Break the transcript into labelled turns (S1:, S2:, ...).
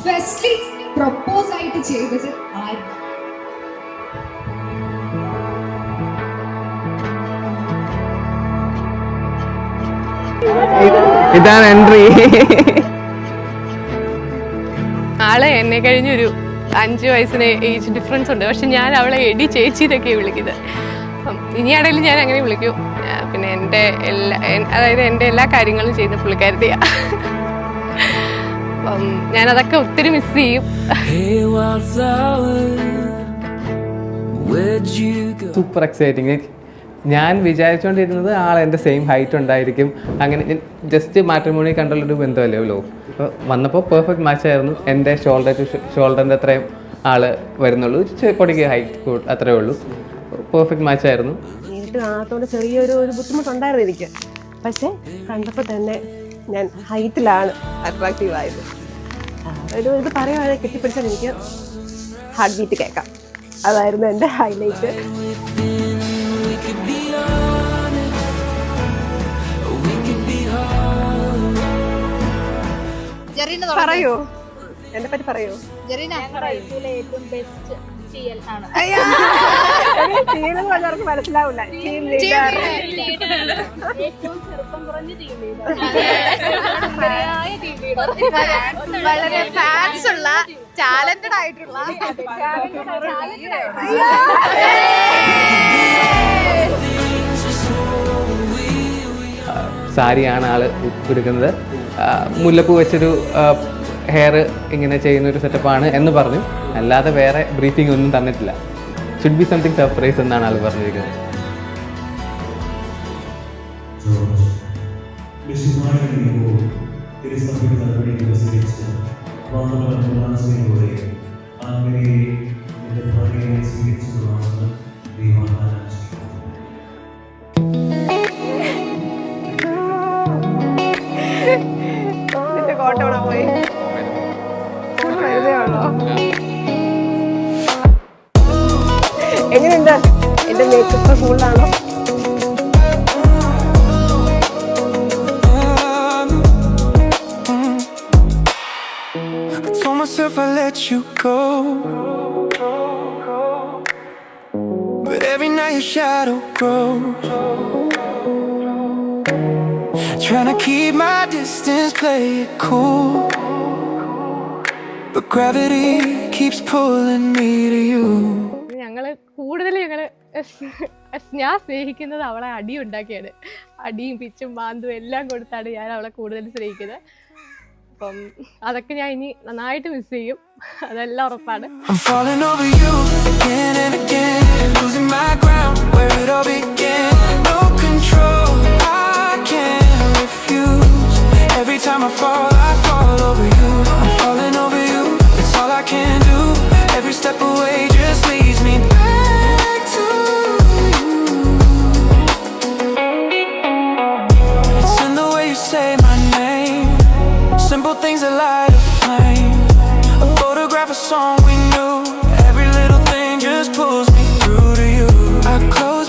S1: Firstly propose ആയിട്ട് ചെയ്തത് ആര്?
S2: ഇതാണ് എൻട്രി.
S3: ആളെ എന്നെ കഴിഞ്ഞൊരു 5 വയസ്സിന് ഏജ് ഡിഫറൻസ് ഉണ്ട്. പക്ഷെ ഞാൻ അവളെ എടി ചേച്ചിയിലൊക്കെയാണ് വിളിക്കുന്നത്. അപ്പം ഇനിയാണെങ്കിലും ഞാൻ അങ്ങനെ വിളിക്കും. പിന്നെ എൻ്റെ എല്ലാ കാര്യങ്ങളും ചെയ്യുന്ന പുള്ളിക്കാരത്തെയാണ്. അപ്പം ഞാനതൊക്കെ ഒത്തിരി മിസ് ചെയ്യും.
S2: Super exciting. ഞാൻ വിചാരിച്ചുകൊണ്ടിരുന്നത് ആൾ എൻ്റെ സെയിം ഹൈറ്റ് ഉണ്ടായിരിക്കും. അങ്ങനെ ജസ്റ്റ് മാട്രിമോണി കണ്ടുള്ളൊരു ബന്ധമല്ലേ ഉള്ളൂ. അപ്പോൾ വന്നപ്പോൾ പെർഫെക്റ്റ് മാച്ചായിരുന്നു. എൻ്റെ ഷോൾഡർ ടു ഷോൾഡറിൻ്റെ അത്രയും ആൾ വരുന്നുള്ളൂ. പൊടിക്ക് ഹൈറ്റ് അത്രയേ ഉള്ളൂ. പെർഫെക്റ്റ് മാച്ചായിരുന്നു.
S4: നേരിട്ട് കാണാത്തോണ്ട് ചെറിയൊരു ബുദ്ധിമുട്ടുണ്ടായിരുന്നു എനിക്ക്. പക്ഷേ കണ്ടപ്പോൾ തന്നെ ഞാൻ ഹൈറ്റിലാണ് അട്രാക്റ്റീവ് ആയത്. ഇത് പറയുവാണെങ്കിൽ കെട്ടിപ്പിടിച്ചാൽ എനിക്ക് ഹാർട്ട് ബീറ്റ് കേൾക്കാം. അതായിരുന്നു എൻ്റെ ഹൈലൈറ്റ്. പറയൂ, എന്നെ പറ്റി പറയൂ. എല്ലാവർക്കും മനസ്സിലാവില്ല.
S5: വളരെ ഫാൻസ് ഉള്ള ടാലന്റഡ് ആയിട്ടുള്ള
S2: സാരിയാണ് ആൾ ഉടുക്കുന്നത്. മുല്ലപ്പൂ വെച്ചൊരു ഹെയർ ഇങ്ങനെ ചെയ്യുന്നൊരു സെറ്റപ്പാണ് എന്ന് പറഞ്ഞു. അല്ലാതെ വേറെ ബ്രീഫിംഗ് ഒന്നും തന്നിട്ടില്ല. ഷുഡ് ബി സംതിങ് സർപ്രൈസ് എന്നാണ് ആൾ പറഞ്ഞിരിക്കുന്നത്.
S4: എങ്ങനെയുണ്ട് എന്റെ makeup? ഫുള്ളാണോ?
S6: Myself, I let you go, but every night your shadow grows. Trying to keep my distance, play it cool, but gravity keeps pulling me to you.
S3: ഞാൻ സ്നേഹിക്കുന്നത് അവളെ അടി ഉണ്ടാക്കിയാണ്. അടിയും പിച്ചും മാന്തും എല്ലാം കൊടുത്താണ് ഞാൻ അവളെ കൂടുതൽ സ്നേഹിക്കുന്നത്. അപ്പം അതൊക്കെ ഞാൻ ഇനി നന്നായിട്ട് മിസ് ചെയ്യും. അതെല്ലാം ഉറപ്പാണ്.
S6: Simple things that light a flame. A photograph, a song we knew. Every little thing just pulls me through to you. I close